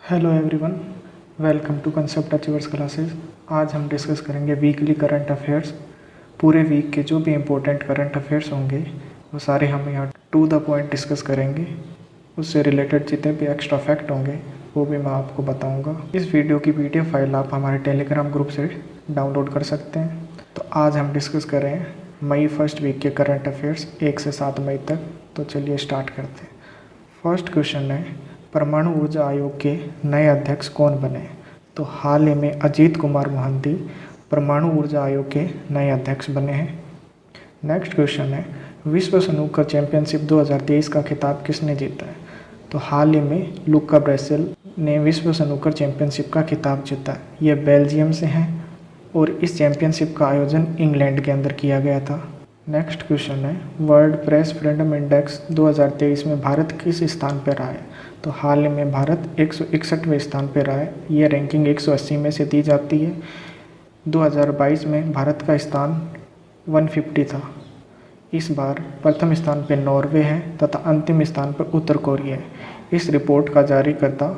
Hello everyone, welcome to concept achievers classes. आज हम discuss करेंगे वीकली करंट अफेयर्स। पूरे वीक के जो भी इम्पोर्टेंट करंट अफेयर्स होंगे वो सारे हम यहाँ टू द पॉइंट डिस्कस करेंगे। उससे रिलेटेड जितने भी एक्स्ट्रा फैक्ट होंगे वो भी मैं आपको बताऊँगा। इस वीडियो की PDF फाइल आप हमारे टेलीग्राम ग्रुप से डाउनलोड कर सकते हैं। तो आज हम डिस्कस कर रहे हैं मई फर्स्ट वीक के करंट अफेयर्स 1 से 7 मई तक। तो चलिए स्टार्ट करते हैं। फर्स्ट क्वेश्चन है, परमाणु ऊर्जा आयोग के नए अध्यक्ष कौन बने? तो हाल ही में अजीत कुमार मोहंती परमाणु ऊर्जा आयोग के नए अध्यक्ष बने हैं। नेक्स्ट क्वेश्चन है, विश्व स्नूकर चैंपियनशिप 2023 का खिताब किसने जीता है? तो हाल ही में लुका ब्रेसेल ने विश्व स्नूकर चैंपियनशिप का खिताब जीता। यह बेल्जियम से हैं और इस चैंपियनशिप का आयोजन इंग्लैंड के अंदर किया गया था। नेक्स्ट क्वेश्चन है, वर्ल्ड प्रेस फ्रीडम इंडेक्स 2023 में भारत किस स्थान पर रहा है? तो हाल ही में भारत 161वें स्थान पर रहा है। यह रैंकिंग 180 में से दी जाती है। 2022 में भारत का स्थान 150 था। इस बार प्रथम स्थान पर नॉर्वे है तथा अंतिम स्थान पर उत्तर कोरिया है। इस रिपोर्ट का जारीकर्ता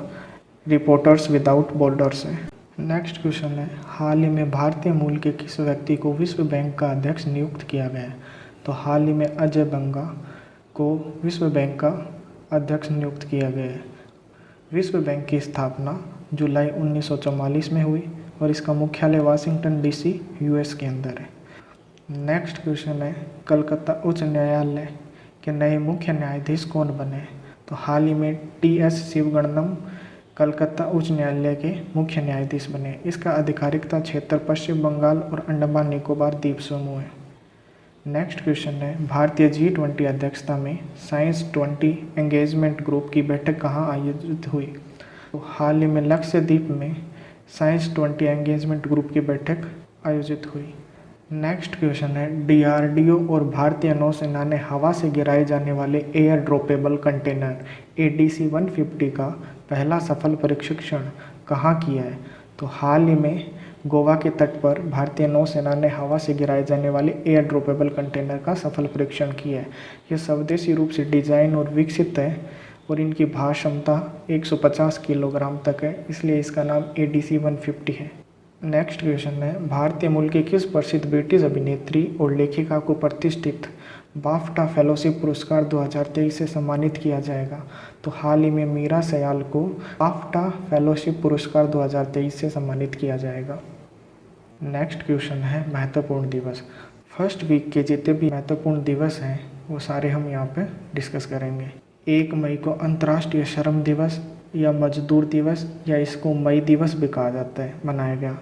रिपोर्टर्स विदाउट बॉर्डर्स है। नेक्स्ट क्वेश्चन है, हाल ही में भारतीय मूल के किस व्यक्ति को विश्व बैंक का अध्यक्ष नियुक्त किया गया है? तो हाल ही में अजय बंगा को विश्व बैंक का अध्यक्ष नियुक्त किया गया है। विश्व बैंक की स्थापना जुलाई 1944 में हुई और इसका मुख्यालय वाशिंगटन DC US के अंदर है। नेक्स्ट क्वेश्चन है, कलकत्ता उच्च न्यायालय के नए मुख्य न्यायाधीश कौन बने? तो हाल ही में TS शिवगणनम कलकत्ता उच्च न्यायालय के मुख्य न्यायाधीश बने। इसका आधिकारिकता क्षेत्र पश्चिम बंगाल और अंडमान निकोबार द्वीप समूह है। नेक्स्ट क्वेश्चन है, भारतीय G20 अध्यक्षता में साइंस 20 एंगेजमेंट ग्रुप की बैठक कहाँ आयोजित हुई? तो हाल ही में लक्षद्वीप में साइंस 20 एंगेजमेंट ग्रुप की बैठक आयोजित हुई। नेक्स्ट क्वेश्चन है, DRDO और भारतीय नौसेना ने हवा से गिराए जाने वाले एयर ड्रॉपेबल कंटेनर ADC-150 का पहला सफल परीक्षण कहाँ किया है? तो हाल ही में गोवा के तट पर भारतीय नौसेना ने हवा से गिराए जाने वाले एयर ड्रॉपेबल कंटेनर का सफल परीक्षण किया है। यह स्वदेशी रूप से डिजाइन और विकसित है और इनकी भार क्षमता 150 किलोग्राम तक है, इसलिए इसका नाम ADC-150 है। नेक्स्ट क्वेश्चन है, भारतीय मूल की किस प्रसिद्ध ब्रिटिश अभिनेत्री और लेखिका को प्रतिष्ठित बाफ्टा फेलोशिप पुरस्कार 2023 से सम्मानित किया जाएगा? तो हाल ही में मीरा सयाल को बाफ्टा फेलोशिप पुरस्कार 2023 से सम्मानित किया जाएगा। नेक्स्ट क्वेश्चन है, महत्वपूर्ण दिवस। फर्स्ट वीक के जितने भी महत्वपूर्ण दिवस हैं वो सारे हम यहाँ पे डिस्कस करेंगे। 1 मई को अंतर्राष्ट्रीय श्रम दिवस या मजदूर दिवस या इसको मई दिवस भी कहा जाता है, मनाया गया।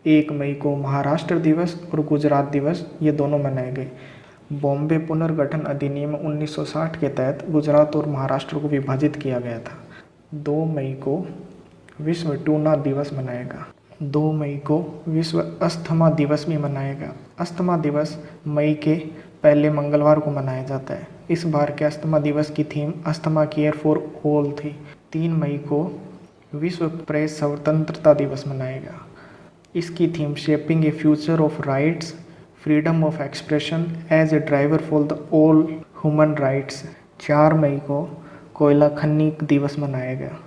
1 मई को महाराष्ट्र दिवस और गुजरात दिवस ये दोनों मनाए गए। बॉम्बे पुनर्गठन अधिनियम 1960 के तहत गुजरात और महाराष्ट्र को विभाजित किया गया था। 2 मई को विश्व टूना दिवस मनाएगा। 2 मई को विश्व अस्थमा दिवस भी मनाएगा। अस्थमा दिवस मई के पहले मंगलवार को मनाया जाता है। इस बार के अस्थमा दिवस की theme asthma care for all थी। 3 मई को विश्व प्रेस स्वतंत्रता दिवस मनाएगा। इसकी theme shaping a future of rights, freedom of expression as a driver for the all human rights. 4 मई को कोयला खन्नी दिवस मनाया गया।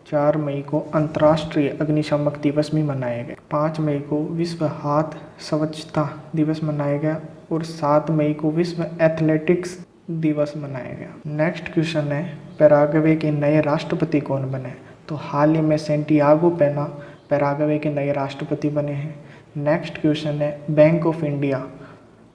4 मई को अंतर्राष्ट्रीय अग्निशामक दिवस भी मनाया गया। 5 मई को विश्व हाथ स्वच्छता दिवस मनाया गया और 7 मई को विश्व एथलेटिक्स दिवस मनाया गया। नेक्स्ट क्वेश्चन है, पैराग्वे के नए राष्ट्रपति कौन बने? तो हाल ही में सेंटियागो पेना पैराग्वे के नए राष्ट्रपति बने हैं। नेक्स्ट क्वेश्चन है, बैंक ऑफ इंडिया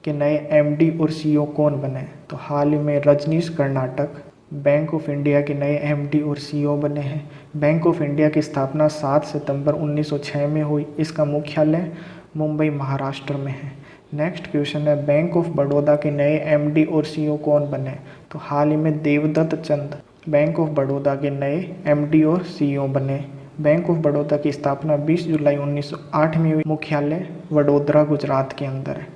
के नए MD और CEO कौन बने? तो हाल ही में Rajneesh Karnataka bank of India के नए MD और CEO बने हैं। बैंक ऑफ इंडिया की स्थापना 7 सितंबर 1906 में हुई। इसका मुख्यालय मुंबई महाराष्ट्र में है। नेक्स्ट क्वेश्चन है, बैंक ऑफ बड़ौदा के नए MD और CEO कौन बने? तो हाल ही में देवदत्त चंद बैंक ऑफ बड़ौदा के नए MD और CEO बने। बैंक ऑफ बड़ौदा की स्थापना 20 जुलाई 1908 में हुई। मुख्यालय वडोदरा गुजरात के अंदर है।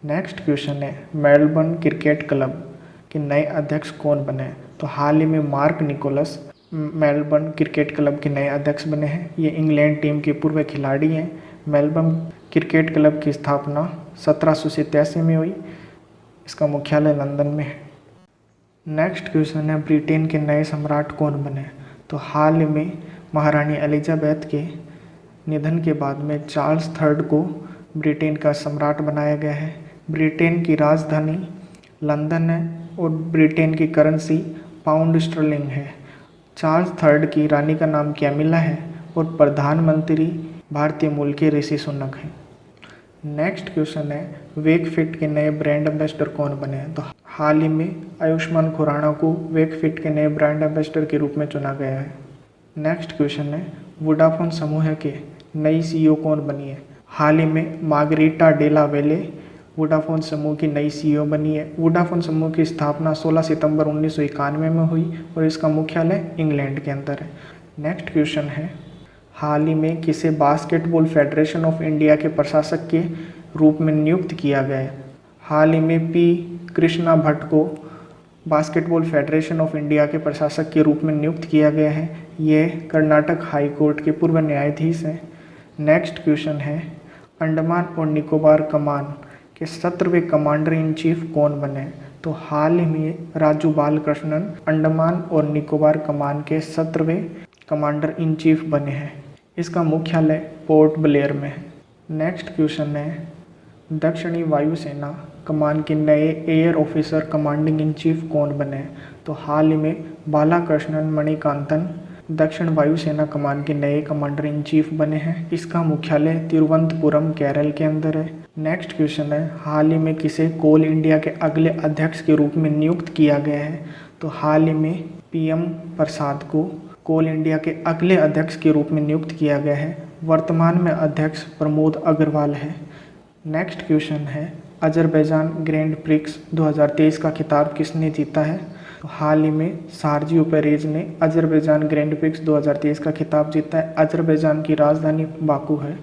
नेक्स्ट क्वेश्चन है, मेलबर्न क्रिकेट क्लब के नए अध्यक्ष कौन बने? तो हाल ही में Mark Nicholas Melbourne cricket club के नए अध्यक्ष बने हैं। ये इंग्लैंड टीम के पूर्व खिलाड़ी हैं। मेलबर्न क्रिकेट क्लब की स्थापना 1787 में हुई। इसका मुख्यालय लंदन में है। नेक्स्ट क्वेश्चन है, ब्रिटेन के नए सम्राट कौन बने? तो हाल ही में महारानी एलिजाबेथ के निधन के बाद में चार्ल्स थर्ड को ब्रिटेन का सम्राट बनाया गया है। ब्रिटेन की राजधानी लंदन है और ब्रिटेन की करेंसी पाउंड स्टर्लिंग है। चार्ल्स थर्ड की रानी का नाम कैमिला है और प्रधानमंत्री भारतीय मूल के ऋषि सुनक हैं। नेक्स्ट क्वेश्चन है, वेकफिट के नए ब्रांड एम्बेसडर कौन बने हैं? तो हाल ही में आयुष्मान खुराना को वेकफिट के नए ब्रांड एम्बेसडर के रूप में चुना गया है। नेक्स्ट क्वेश्चन है, वोडाफोन समूह के नई सीईओ कौन बनी है? हाल ही में मार्गरीटा डेला वेले वोडाफोन समूह की नई सीईओ बनी है। वोडाफोन समूह की स्थापना 16 सितंबर 1991 में हुई और इसका मुख्यालय इंग्लैंड के अंदर है। नेक्स्ट क्वेश्चन है, हाल ही में किसे बास्केटबॉल फेडरेशन ऑफ इंडिया के प्रशासक के रूप में नियुक्त किया गया है? हाल ही में पी कृष्णा भट्ट को बास्केटबॉल फेडरेशन ऑफ इंडिया के प्रशासक के रूप में नियुक्त किया गया है। ये कर्नाटक हाई कोर्ट के पूर्व न्यायाधीश हैं। नेक्स्ट क्वेश्चन है, अंडमान और निकोबार कमान के 17वें कमांडर इन चीफ कौन बने? तो हाल ही में राजू बालकृष्णन अंडमान और निकोबार कमान के 17वें कमांडर इन चीफ बने हैं। इसका मुख्यालय पोर्ट ब्लेयर में है। नेक्स्ट क्वेश्चन है, दक्षिणी वायुसेना कमान के नए air officer commanding in chief कौन बने हैं? तो हाल ही में बालाकृष्णन मणिकांतन दक्षिण वायुसेना कमान के नए कमांडर इन चीफ बने हैं। इसका मुख्यालय तिरुवनंतपुरम केरल के अंदर है। नेक्स्ट क्वेश्चन है, हाल ही में किसे कोल इंडिया के अगले अध्यक्ष के रूप में नियुक्त किया गया है? तो हाल ही में पीएम प्रसाद को कोल इंडिया के अगले अध्यक्ष के रूप में नियुक्त किया गया है। वर्तमान में अध्यक्ष प्रमोद अग्रवाल है। नेक्स्ट क्वेश्चन है, अजरबैजान ग्रैंड प्रिक्स 2023 का खिताब किसने जीता है? तो हाल ही में सार्जियो पेरेज ने अजरबैजान ग्रैंड प्रिक्स 2023 का खिताब जीता है। अजरबैजान की राजधानी बाकू है।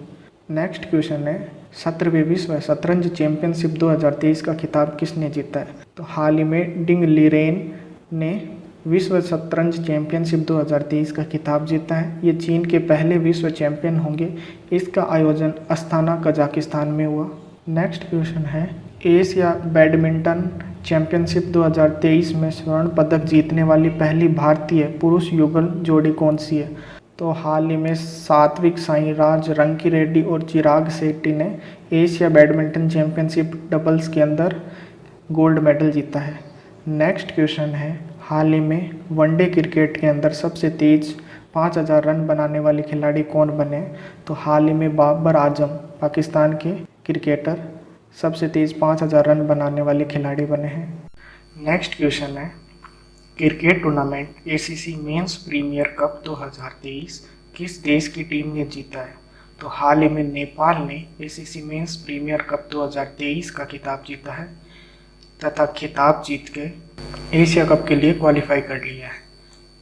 नेक्स्ट क्वेश्चन है, 17वें विश्व शतरंज चैंपियनशिप 2023 का खिताब किसने जीता है? तो हाल ही में डिंग लीरेन ने विश्व शतरंज चैंपियनशिप 2023 का खिताब जीता है। ये चीन के पहले विश्व चैंपियन होंगे। इसका आयोजन अस्ताना कजाकिस्तान में हुआ। नेक्स्ट क्वेश्चन है, एशिया बैडमिंटन चैंपियनशिप 2023 में स्वर्ण पदक जीतने वाली पहली भारतीय पुरुष युगल जोड़ी कौन सी है? तो हाल ही में सात्विक साईराज रंकीरेड्डी और चिराग शेट्टी ने एशिया बैडमिंटन चैंपियनशिप डबल्स के अंदर गोल्ड मेडल जीता है। नेक्स्ट क्वेश्चन है, हाल ही में वनडे क्रिकेट के अंदर सबसे तेज 5000 रन बनाने वाले खिलाड़ी कौन बने? तो हाल ही में बाबर आजम पाकिस्तान के क्रिकेटर सबसे तेज 5000 रन बनाने वाले खिलाड़ी बने हैं। नेक्स्ट क्वेश्चन है, cricket tournament ACC men's premier cup 2023 किस देश की टीम ने जीता है? तो हाल ही में नेपाल ने एसीसी मेंस प्रीमियर कप 2023 का खिताब जीता है तथा खिताब जीत के एशिया कप के लिए क्वालिफाई कर लिया है।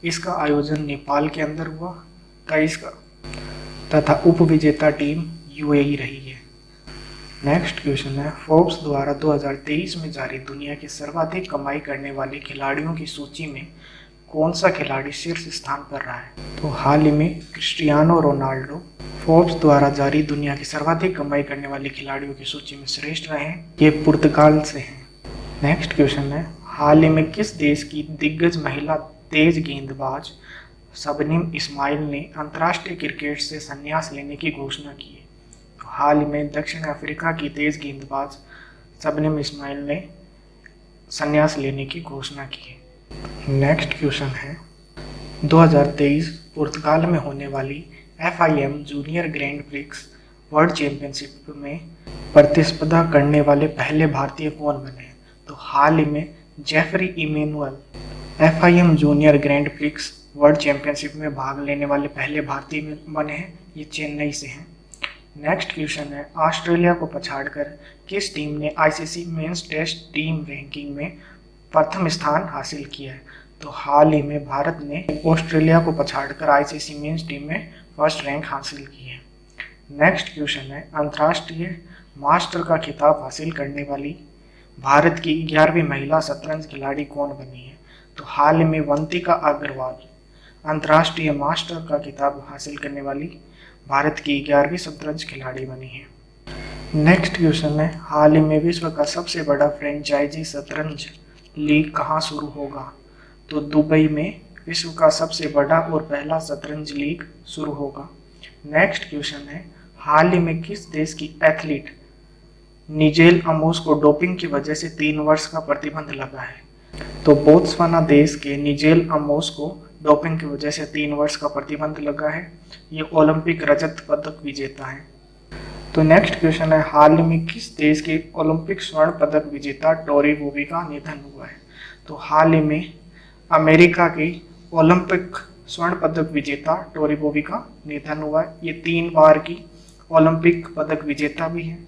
इसका आयोजन नेपाल के अंदर हुआ तथा उपविजेता टीम यूएई रही है। नेक्स्ट क्वेश्चन है, फोर्ब्स द्वारा 2023 में जारी दुनिया के सर्वाधिक कमाई करने वाले खिलाड़ियों की सूची में कौन सा खिलाड़ी शीर्ष स्थान पर रहा है? तो हाल ही में क्रिस्टियानो रोनाल्डो फोर्ब्स द्वारा जारी दुनिया की सर्वाधिक कमाई करने वाले खिलाड़ियों की सूची में श्रेष्ठ रहे हैं। ये पुर्तगाल से हैं। नेक्स्ट क्वेश्चन है, हाल ही में किस देश की दिग्गज महिला तेज गेंदबाज शबनम इस्माइल ने अंतर्राष्ट्रीय क्रिकेट से संन्यास लेने की घोषणा की है? तो हाल ही में दक्षिण अफ्रीका की तेज गेंदबाज शबनम इस्माइल ने संन्यास लेने की घोषणा की है। नेक्स्ट क्वेश्चन है, 2023 पुर्तगाल में होने वाली FIM junior grand prix world championship में प्रतिस्पर्धा करने वाले पहले भारतीय कौन बने? तो हाल ही में Jeffrey Emmanuel FIM junior grand prix world championship में भाग लेने वाले पहले भारतीय बने हैं। ये चेन्नई से हैं। नेक्स्ट क्वेश्चन है, ऑस्ट्रेलिया को पछाड़कर किस टीम ने ICC men's test team ranking में प्रथम स्थान हासिल किया है? तो हाल ही में भारत ने ऑस्ट्रेलिया को पछाड़कर ICC मेंस टीम में फर्स्ट रैंक हासिल की है। नेक्स्ट क्वेश्चन है, अंतर्राष्ट्रीय मास्टर का खिताब हासिल करने वाली भारत की 11वीं महिला शतरंज खिलाड़ी कौन बनी है? तो हाल ही में वंतिका अग्रवाल अंतर्राष्ट्रीय मास्टर का खिताब हासिल करने वाली भारत की 11वीं शतरंज खिलाड़ी बनी है। नेक्स्ट क्वेश्चन है, हाल ही में विश्व का सबसे बड़ा फ्रेंचाइजी शतरंज लीग कहाँ शुरू होगा? तो दुबई में विश्व का सबसे बड़ा और पहला शतरंज लीग शुरू होगा। नेक्स्ट क्वेश्चन है, हाल ही में किस देश की एथलीट निजेल अमोस को डोपिंग की वजह से 3 वर्ष का प्रतिबंध लगा है? तो बोत्सवाना देश के निजेल अमोस को डोपिंग की वजह से 3 वर्ष का प्रतिबंध लगा है। ये ओलंपिक रजत पदक विजेता है। तो नेक्स्ट क्वेश्चन है, हाल में किस देश के ओलंपिक स्वर्ण पदक विजेता टोरी बोवी का निधन हुआ है? तो हाल ही में अमेरिका के ओलंपिक स्वर्ण पदक विजेता टोरी बोवी का निधन हुआ है। ये 3 बार की ओलंपिक पदक विजेता भी है।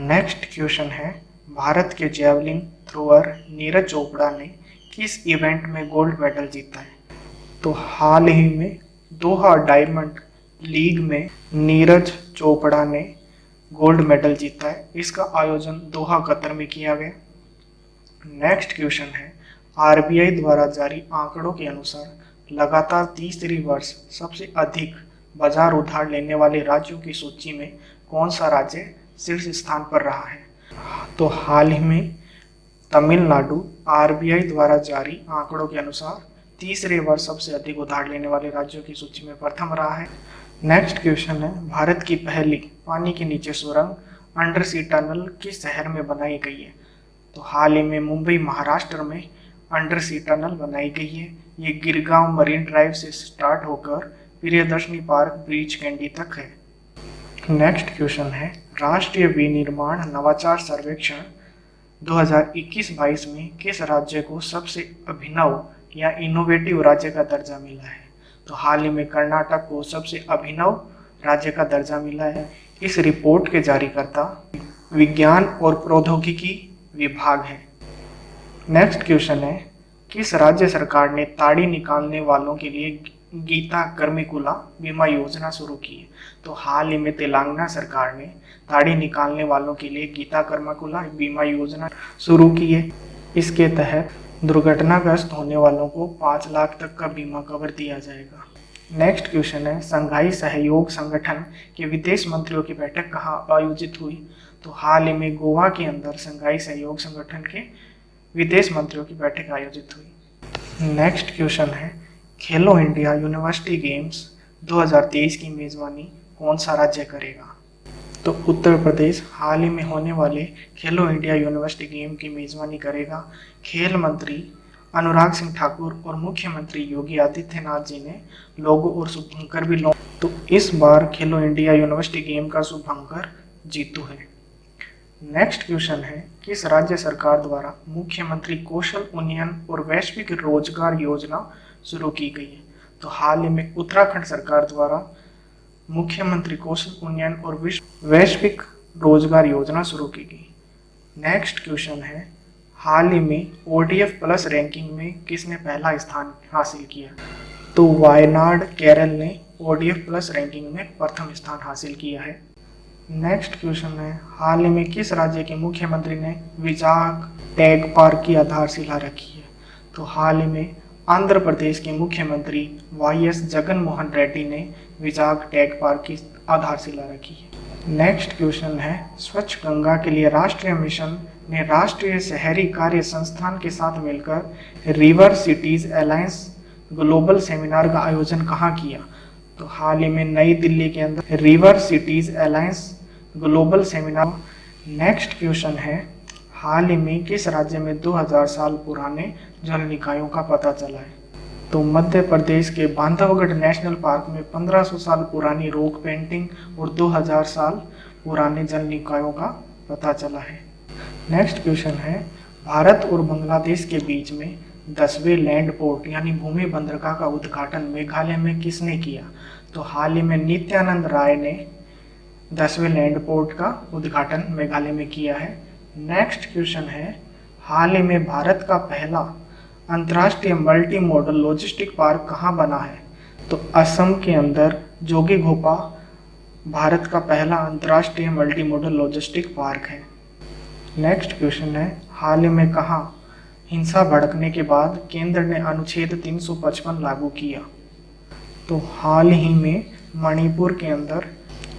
नेक्स्ट क्वेश्चन है, भारत के जेवलिन थ्रोअर नीरज चोपड़ा ने किस इवेंट में गोल्ड मेडल जीता है? तो हाल ही में दोहा डायमंड लीग में नीरज चोपड़ा ने गोल्ड मेडल जीता है। इसका आयोजन दोहा कतर में किया गया। नेक्स्ट क्वेश्चन है, आरबीआई द्वारा जारी आंकड़ों के अनुसार लगातार तीसरी वर्ष सबसे अधिक बाजार उधार लेने वाले राज्यों की सूची में कौन सा राज्य शीर्ष स्थान पर रहा है? तो हाल ही में तमिलनाडु आरबीआई द्वारा जारी आंकड़ों के अनुसार तीसरे वर्ष सबसे अधिक उधार लेने वाले राज्यों की सूची में प्रथम रहा है। नेक्स्ट क्वेश्चन है, भारत की पहली पानी के नीचे सुरंग अंडर सी टनल किस शहर में बनाई गई है? तो हाल ही में मुंबई महाराष्ट्र में अंडर सी टनल बनाई गई है। ये गिरगांव मरीन ड्राइव से स्टार्ट होकर प्रियदर्शनी पार्क ब्रिज कैंडी तक है। नेक्स्ट क्वेश्चन है, राष्ट्रीय विनिर्माण नवाचार सर्वेक्षण 2021-22 में किस राज्य को सबसे अभिनव या इनोवेटिव राज्य का दर्जा मिला है? तो हाल ही में कर्नाटक को सबसे अभिनव राज्य का दर्जा मिला है। इस रिपोर्ट के जारीकर्ता विज्ञान और प्रौद्योगिकी विभाग है। नेक्स्ट क्वेश्चन है, किस राज्य सरकार ने ताड़ी निकालने वालों के लिए गीता कर्मिकुला बीमा योजना शुरू की है? तो हाल ही में तेलंगाना सरकार ने ताड़ी निकालने वालों के लिए गीता कर्मिकुला बीमा योजना शुरू की है। इसके तहत दुर्घटनाग्रस्त होने वालों को 5 लाख तक का बीमा कवर दिया जाएगा। नेक्स्ट क्वेश्चन है, संघाई सहयोग संगठन के विदेश मंत्रियों की बैठक कहाँ आयोजित हुई? तो हाल ही में गोवा के अंदर संघाई सहयोग संगठन के विदेश मंत्रियों की बैठक आयोजित हुई। नेक्स्ट क्वेश्चन है, खेलो इंडिया यूनिवर्सिटी गेम्स 2023 की मेजबानी कौन सा राज्य करेगा? तो उत्तर प्रदेश हाल ही में होने वाले खेलो इंडिया यूनिवर्सिटी गेम की मेजबानी करेगा। खेल मंत्री अनुराग सिंह ठाकुर और मुख्यमंत्री योगी आदित्यनाथ जी ने लोगो और शुभंकर भी तो इस बार खेलो इंडिया यूनिवर्सिटी गेम का शुभंकर जीतू है। नेक्स्ट क्वेश्चन है, किस राज्य सरकार द्वारा मुख्यमंत्री कौशल उन्नयन और वैश्विक रोजगार योजना शुरू की गई है? तो हाल ही में उत्तराखंड सरकार द्वारा मुख्यमंत्री कौशल उन्नयन और वैश्विक रोजगार योजना शुरू की गई। नेक्स्ट क्वेश्चन है, हाल ही में ODF प्लस रैंकिंग में किसने पहला स्थान हासिल किया? तो वायनाड केरल ने ODF प्लस रैंकिंग में प्रथम स्थान हासिल किया है। नेक्स्ट क्वेश्चन है, हाल ही में किस राज्य के मुख्यमंत्री ने विजाग टैग पार्क की आधारशिला रखी है? तो हाल ही में आंध्र प्रदेश के मुख्यमंत्री YS जगन मोहन रेड्डी ने विजाग टैग पार्क की आधारशिला रखी है। नेक्स्ट क्वेश्चन है, स्वच्छ गंगा के लिए राष्ट्रीय मिशन ने राष्ट्रीय शहरी कार्य संस्थान के साथ मिलकर river cities alliance global seminar का आयोजन कहाँ किया? तो हाल ही में नई दिल्ली के अंदर river cities alliance global seminar. Next question है, हाल ही में किस राज्य में 2000 साल पुराने जल निकायों का पता चला है? तो मध्य प्रदेश के बांधवगढ़ नेशनल पार्क में 1500 साल पुरानी रॉक पेंटिंग और 2000 साल पुराने जल निकायों का पता चला है। नेक्स्ट क्वेश्चन है, भारत और बांग्लादेश के बीच में 10वें लैंड पोर्ट यानी भूमि बंदरगाह का उद्घाटन मेघालय में किसने किया? तो हाल ही में नित्यानंद राय ने 10वें लैंड पोर्ट का उद्घाटन मेघालय में किया है। नेक्स्ट क्वेश्चन है, हाल ही में भारत का पहला अंतर्राष्ट्रीय मल्टी मॉडल लॉजिस्टिक पार्क कहाँ बना है? तो असम के अंदर जोगीघोपा भारत का पहला अंतर्राष्ट्रीय मल्टी मॉडल लॉजिस्टिक पार्क है। नेक्स्ट क्वेश्चन है, हाल ही में कहाँ हिंसा भड़कने के बाद केंद्र ने अनुच्छेद 355 लागू किया? तो हाल ही में मणिपुर के अंदर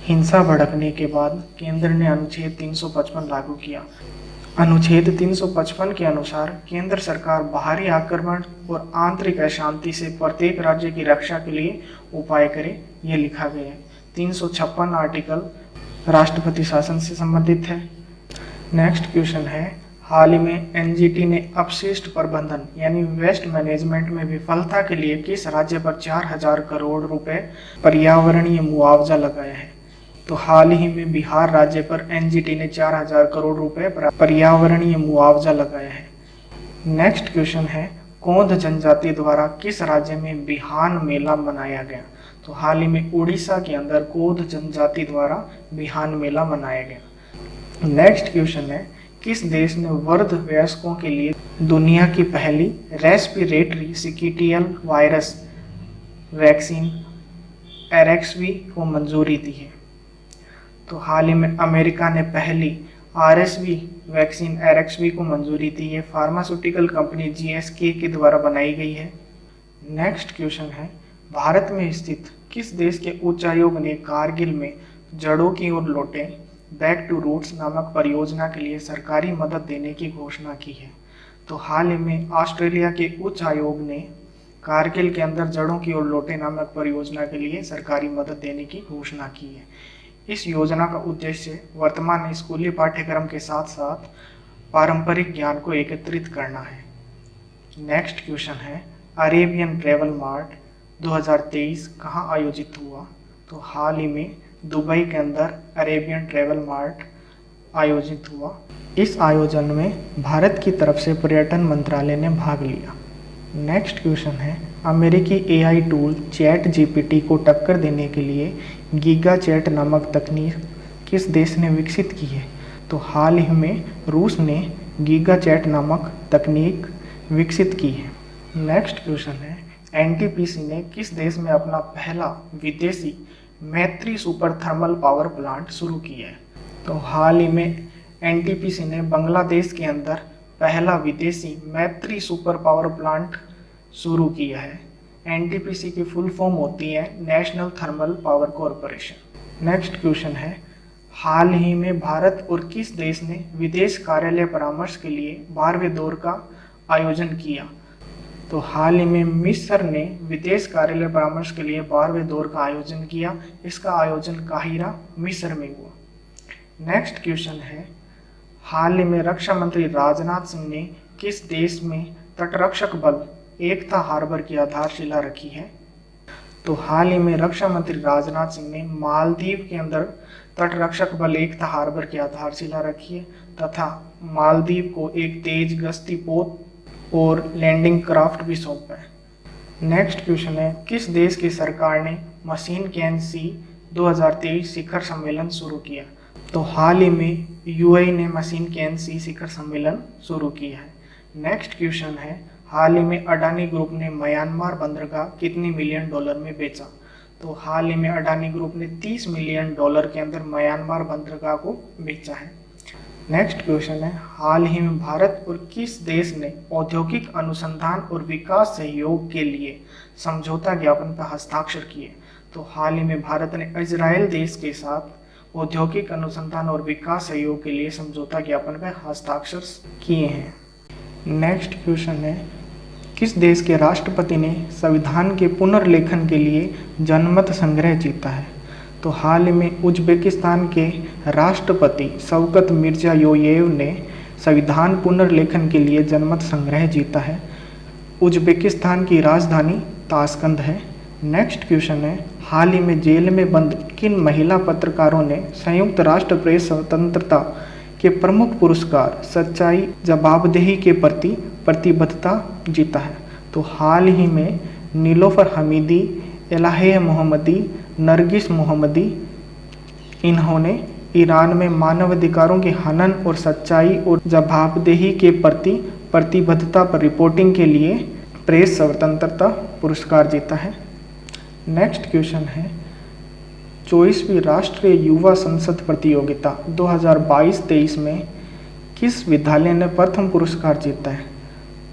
हिंसा भड़कने के बाद केंद्र ने अनुच्छेद 355 लागू किया। अनुच्छेद 355 के अनुसार केंद्र सरकार बाहरी आक्रमण और आंतरिक अशांति से प्रत्येक राज्य की रक्षा के लिए उपाय करे, ये लिखा गया है। 356 आर्टिकल राष्ट्रपति शासन से संबंधित है। नेक्स्ट क्वेश्चन है, हाल ही में एनजीटी ने अपशिष्ट प्रबंधन यानी वेस्ट मैनेजमेंट में विफलता के लिए किस राज्य पर 4000 करोड़ रुपए पर्यावरणीय मुआवजा लगाया है? तो हाल ही में बिहार राज्य पर एनजीटी ने 4000 करोड़ रुपए पर्यावरणीय मुआवजा लगाया है। नेक्स्ट क्वेश्चन है, कोंध जनजाति द्वारा किस राज्य में बिहान मेला मनाया गया? तो हाल ही में उड़ीसा के अंदर कोंध जनजाति द्वारा बिहान मेला मनाया गया। नेक्स्ट क्वेश्चन है, किस देश ने वृद्ध वयस्कों के लिए दुनिया की पहली रेस्पिरेटरी सिकिटियल वायरस वैक्सीन RSV को मंजूरी दी है? तो हाल ही में अमेरिका ने पहली RSV वैक्सीन RSV को मंजूरी दी है। फार्मास्यूटिकल कंपनी GSK के द्वारा बनाई गई है। नेक्स्ट क्वेश्चन है, भारत में स्थित किस देश के उच्चायोग ने कारगिल में जड़ों की ओर लौटे बैक टू रूट्स नामक परियोजना के लिए सरकारी मदद देने की घोषणा की है? तो हाल ही में ऑस्ट्रेलिया के उच्च आयोग ने कारगिल के अंदर जड़ों की ओर लौटे नामक परियोजना के लिए सरकारी मदद देने की घोषणा की है। इस योजना का उद्देश्य वर्तमान स्कूली पाठ्यक्रम के साथ साथ पारंपरिक ज्ञान को एकत्रित करना है। नेक्स्ट क्वेश्चन है, अरेबियन ट्रैवल मार्ट 2023 कहाँ आयोजित हुआ? तो हाल ही में दुबई के अंदर अरेबियन ट्रैवल मार्ट आयोजित हुआ। इस आयोजन में भारत की तरफ से पर्यटन मंत्रालय ने भाग लिया। नेक्स्ट क्वेश्चन है, अमेरिकी AI टूल ChatGPT को टक्कर देने के लिए गीगा चैट नामक तकनीक किस देश ने विकसित की है? तो हाल ही में रूस ने गीगा चैट नामक तकनीक विकसित की है। नेक्स्ट क्वेश्चन है, NTPC ने किस देश में अपना पहला विदेशी मैत्री सुपर थर्मल पावर प्लांट शुरू किया है? तो हाल ही में NTPC ने बांग्लादेश के अंदर पहला विदेशी मैत्री सुपर पावर प्लांट शुरू किया है। NTPC की फुल फॉर्म होती है national thermal power corporation. Next question है, हाल ही में भारत और किस देश ने विदेश कार्यालय परामर्श के लिए 12वें दौर का आयोजन किया? तो हाल ही में मिस्र ने विदेश कार्यालय परामर्श के लिए 12वें दौर का आयोजन किया। इसका आयोजन काहिरा मिस्र में हुआ। नेक्स्ट क्वेश्चन है, हाल ही में रक्षा मंत्री राजनाथ सिंह ने किस देश में तटरक्षक बल एकता हार्बर की आधारशिला रखी है? तो हाल ही में रक्षा मंत्री राजनाथ सिंह ने मालदीव के अंदर तटरक्षक बल एकता हार्बर की आधारशिला रखी है तथा मालदीव को एक तेज गश्ती पोत और लैंडिंग क्राफ्ट भी सौंपा है। नेक्स्ट क्वेश्चन है, किस देश की सरकार ने मशीन कैन सी 2023 शिखर सम्मेलन शुरू किया? तो हाल ही में UAE ने मशीन कैन सी शिखर सम्मेलन शुरू किया है। नेक्स्ट क्वेश्चन है, हाल ही में अडानी ग्रुप ने म्यांमार बंदरगाह कितने मिलियन डॉलर में बेचा? तो हाल ही में अडानी ग्रुप ने $30 मिलियन के अंदर म्यांमार बंदरगाह को बेचा है। नेक्स्ट क्वेश्चन है, हाल ही में भारत और किस देश ने औद्योगिक अनुसंधान और विकास सहयोग के लिए समझौता ज्ञापन पर हस्ताक्षर किए? तो हाल ही में भारत ने इजराइल देश के साथ औद्योगिक अनुसंधान और विकास सहयोग के लिए समझौता ज्ञापन पर हस्ताक्षर किए हैं। नेक्स्ट क्वेश्चन है, किस देश के राष्ट्रपति ने संविधान के पुनर्लेखन के लिए जनमत संग्रह जीता है? तो हाल ही में उज्बेकिस्तान के राष्ट्रपति शौकत मिर्ज़ायोयेव ने संविधान पुनर्लेखन के लिए जनमत संग्रह जीता है। उज्बेकिस्तान की राजधानी ताशकंद है। नेक्स्ट क्वेश्चन है, हाल ही में जेल में बंद किन महिला पत्रकारों ने संयुक्त राष्ट्र प्रेस स्वतंत्रता के प्रमुख पुरस्कार सच्चाई जवाबदेही के प्रति प्रतिबद्धता जीता है? तो हाल ही में नीलोफर हमीदी, एलाहे मोहम्मदी, नरगिस मोहम्मदी, इन्होंने ईरान में मानवाधिकारों के हनन और सच्चाई और जवाबदेही के प्रति प्रतिबद्धता पर रिपोर्टिंग के लिए प्रेस स्वतंत्रता पुरस्कार जीता है। नेक्स्ट क्वेश्चन है, 24वीं राष्ट्रीय युवा संसद प्रतियोगिता 2022-23 में किस विद्यालय ने प्रथम पुरस्कार जीता है?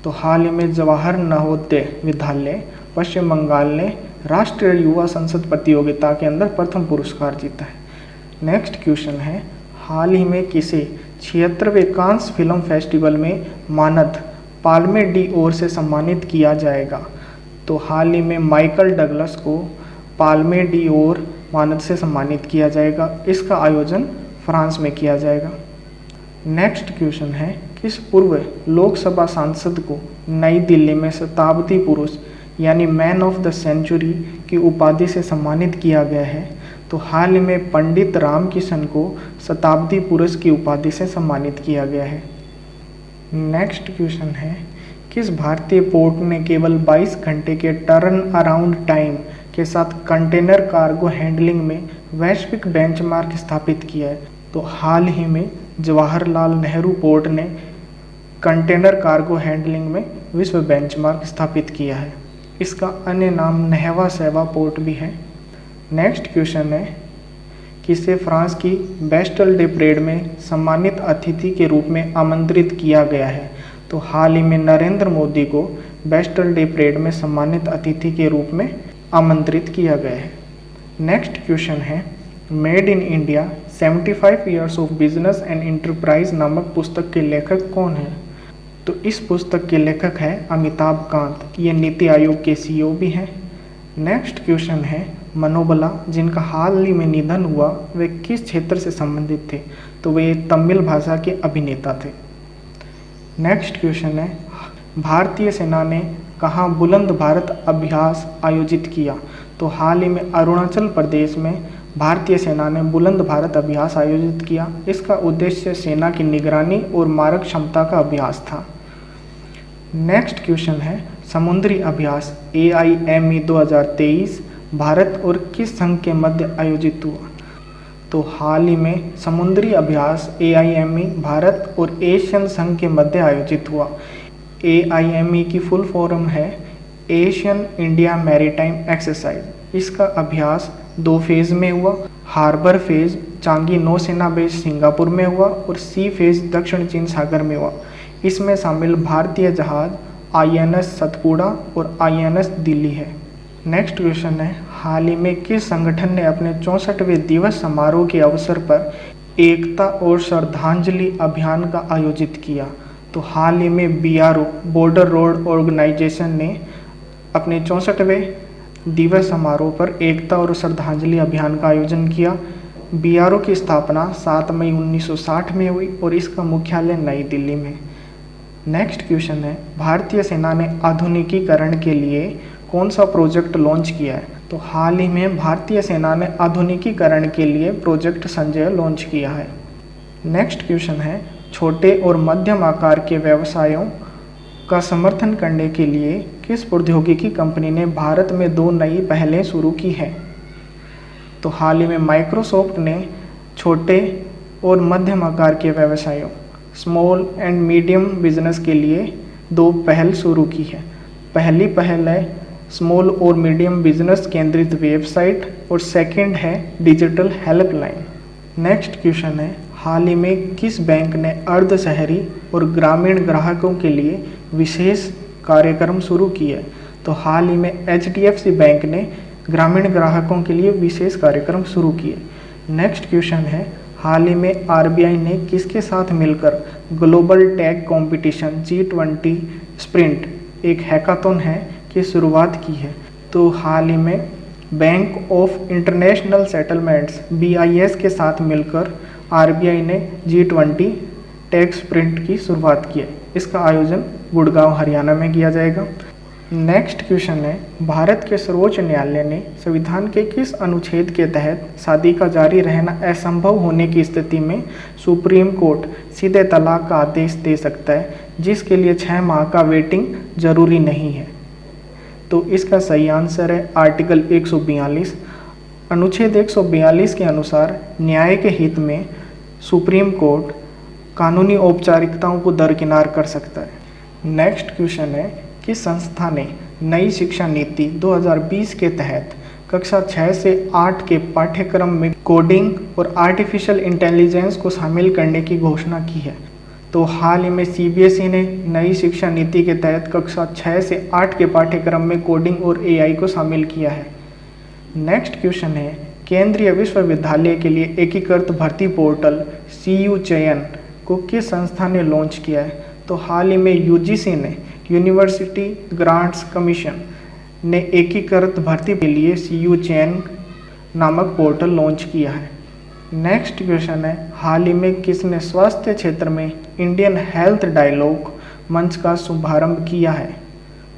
तो हाल ही में जवाहर नवोदय विद्यालय पश्चिम बंगाल ने राष्ट्रीय युवा संसद प्रतियोगिता के अंदर प्रथम पुरस्कार जीता है। नेक्स्ट क्वेश्चन है, हाल ही में किसे 76वें कांस फिल्म फेस्टिवल में मानद पाल्मे डी ओर से सम्मानित किया जाएगा? तो हाल ही में माइकल डगलस को पाल्मे डी ओर मानद से सम्मानित किया जाएगा। इसका आयोजन फ्रांस में किया जाएगा। नेक्स्ट क्वेश्चन है, किस पूर्व लोकसभा सांसद को नई दिल्ली में शताब्दी पुरुष यानी मैन ऑफ द सेंचुरी की उपाधि से सम्मानित किया गया है? तो हाल ही में पंडित रामकिशन को शताब्दी पुरुष की उपाधि से सम्मानित किया गया है। नेक्स्ट क्वेश्चन है, किस भारतीय पोर्ट ने केवल 22 घंटे के टर्न अराउंड टाइम के साथ कंटेनर कार्गो हैंडलिंग में वैश्विक बेंचमार्क स्थापित किया है? तो हाल ही में जवाहरलाल नेहरू पोर्ट ने कंटेनर कार्गो हैंडलिंग में विश्व बेंचमार्क स्थापित किया है। इसका अन्य नाम नेहवा सेवा पोर्ट भी है। नेक्स्ट क्वेश्चन है, किसे फ्रांस की बेस्टल डे परेड में सम्मानित अतिथि के रूप में आमंत्रित किया गया है? तो हाल ही में नरेंद्र मोदी को बेस्टल डे परेड में सम्मानित अतिथि के रूप में आमंत्रित किया गया है। नेक्स्ट क्वेश्चन है, made in India 75 years of business and enterprise नामक पुस्तक के लेखक कौन है? तो इस पुस्तक के लेखक है अमिताभ कांत। ये नीति आयोग के सीईओ भी हैं। नेक्स्ट क्वेश्चन है, मनोबला जिनका हाल ही में निधन हुआ वे किस क्षेत्र से संबंधित थे? तो वे तमिल भाषा के अभिनेता थे। नेक्स्ट क्वेश्चन है, भारतीय सेना ने कहाँ बुलंद भारत अभ्यास आयोजित किया? तो हाल ही में अरुणाचल प्रदेश में भारतीय सेना ने बुलंद भारत अभ्यास आयोजित किया। इसका उद्देश्य सेना की निगरानी और मारक क्षमता का अभ्यास था। नेक्स्ट क्वेश्चन है, समुद्री अभ्यास AIME 2023 भारत और किस संघ के मध्य आयोजित हुआ? तो हाल ही में समुद्री अभ्यास AIME भारत और एशियन संघ के मध्य आयोजित हुआ। AIME की फुल फॉर्म है एशियन इंडिया मैरीटाइम एक्सरसाइज। इसका अभ्यास 2 फेज में हुआ। हार्बर फेज चांगी नौसेना बेस सिंगापुर में हुआ और सी फेज दक्षिण चीन सागर में हुआ। इसमें शामिल भारतीय जहाज INS सतपुड़ा और INS दिल्ली है। नेक्स्ट क्वेश्चन है, हाल ही में किस संगठन ने अपने 64वें दिवस समारोह के अवसर पर एकता और श्रद्धांजलि अभियान का आयोजित किया? तो हाल ही में BRO बॉर्डर रोड ऑर्गेनाइजेशन ने अपने 64वें दिवस समारोह पर एकता और श्रद्धांजलि अभियान का आयोजन किया। BRO की स्थापना 7 मई 1960 में हुई और इसका मुख्यालय नई दिल्ली में। नेक्स्ट क्वेश्चन है, भारतीय सेना ने आधुनिकीकरण के लिए कौन सा प्रोजेक्ट लॉन्च किया है? तो हाल ही में भारतीय सेना ने आधुनिकीकरण के लिए प्रोजेक्ट संजय लॉन्च किया है। नेक्स्ट क्वेश्चन है, छोटे और मध्यम आकार के व्यवसायों का समर्थन करने के लिए किस प्रौद्योगिकी कंपनी ने भारत में 2 नई पहलें शुरू की हैं? तो हाल ही में माइक्रोसॉफ्ट ने छोटे और मध्यम आकार के व्यवसायों स्मॉल एंड मीडियम बिजनेस के लिए 2 पहल शुरू की है। पहली पहल है स्मॉल और मीडियम बिजनेस केंद्रित वेबसाइट और सेकंड है डिजिटल हेल्पलाइन। नेक्स्ट क्वेश्चन है, हाल ही में किस बैंक ने अर्ध शहरी और ग्रामीण ग्राहकों के लिए विशेष कार्यक्रम शुरू किए? तो हाल ही में HDFC बैंक ने ग्रामीण ग्राहकों के लिए विशेष कार्यक्रम शुरू किए। नेक्स्ट क्वेश्चन है, हाल ही में RBI ने किसके साथ मिलकर global tech competition G20 sprint एक हैकाथॉन है की शुरुआत की है? तो हाल ही में bank of international settlements BIS के साथ मिलकर RBI ने G20 टेक स्प्रिंट की शुरुआत की है। इसका आयोजन गुड़गांव हरियाणा में किया जाएगा। नेक्स्ट क्वेश्चन है, भारत के सर्वोच्च न्यायालय ने संविधान के किस अनुच्छेद के तहत शादी का जारी रहना असंभव होने की स्थिति में सुप्रीम कोर्ट सीधे तलाक का आदेश दे सकता है, जिसके लिए 6 माह का वेटिंग जरूरी नहीं है? तो इसका सही आंसर है आर्टिकल 142। अनुच्छेद 142 के अनुसार न्याय के हित में सुप्रीम कोर्ट कानूनी औपचारिकताओं को दरकिनार कर सकता है। नेक्स्ट क्वेश्चन है, किस संस्था ने नई शिक्षा नीति 2020 के तहत कक्षा 6 से 8 के पाठ्यक्रम में कोडिंग और आर्टिफिशियल इंटेलिजेंस को शामिल करने की घोषणा की है? तो हाल ही में CBSE ने नई शिक्षा नीति के तहत कक्षा 6 से 8 के पाठ्यक्रम में कोडिंग और AI को शामिल किया है। नेक्स्ट क्वेश्चन है, केंद्रीय विश्वविद्यालय के लिए एकीकृत भर्ती पोर्टल CU चयन को किस संस्था ने लॉन्च किया है? तो हाल ही में UGC ने यूनिवर्सिटी ग्रांट्स कमीशन ने एकीकृत भर्ती के लिए CU चयन नामक पोर्टल लॉन्च किया है। नेक्स्ट क्वेश्चन है, हाल ही में किसने स्वास्थ्य क्षेत्र में इंडियन हेल्थ डायलॉग मंच का शुभारंभ किया है?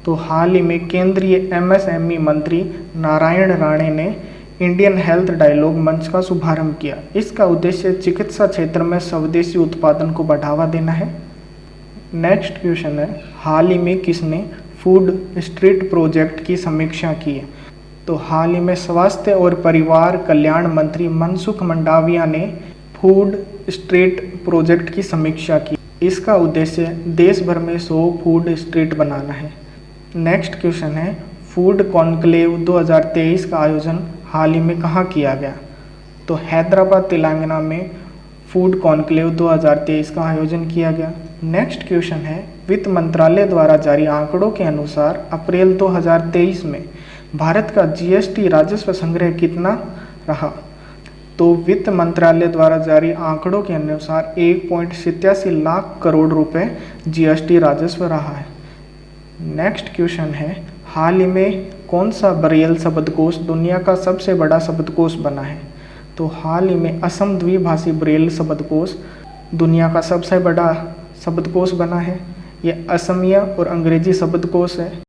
तो हाल ही में केंद्रीय MSME मंत्री नारायण राणे ने इंडियन हेल्थ डायलॉग मंच का शुभारंभ किया। इसका उद्देश्य चिकित्सा क्षेत्र में स्वदेशी उत्पादन को बढ़ावा देना है। नेक्स्ट क्वेश्चन है, हाल ही में किसने फूड स्ट्रीट प्रोजेक्ट की समीक्षा की है? तो हाल ही में स्वास्थ्य और परिवार कल्याण मंत्री मनसुख मंडाविया ने फूड स्ट्रीट प्रोजेक्ट की समीक्षा की। इसका उद्देश्य देश भर में 100 फूड स्ट्रीट बनाना है। नेक्स्ट क्वेश्चन है, फूड कॉन्क्लेव 2023 का आयोजन हाल ही में कहाँ किया गया? तो हैदराबाद तेलंगाना में फूड कॉन्क्लेव 2023 का आयोजन किया गया। नेक्स्ट क्वेश्चन है, वित्त मंत्रालय द्वारा जारी आंकड़ों के अनुसार अप्रैल 2023 में भारत का GST राजस्व संग्रह कितना रहा? तो वित्त मंत्रालय द्वारा जारी आंकड़ों के अनुसार 1.87 लाख करोड़ रुपए GST राजस्व रहा है। नेक्स्ट क्वेश्चन है, हाल ही में कौन सा ब्रेल शब्दकोश दुनिया का सबसे बड़ा शब्दकोश बना है? तो हाल ही में असम द्विभाषी ब्रेल शब्दकोश दुनिया का सबसे बड़ा शब्दकोश बना है। ये असमिया और अंग्रेजी शब्दकोश है।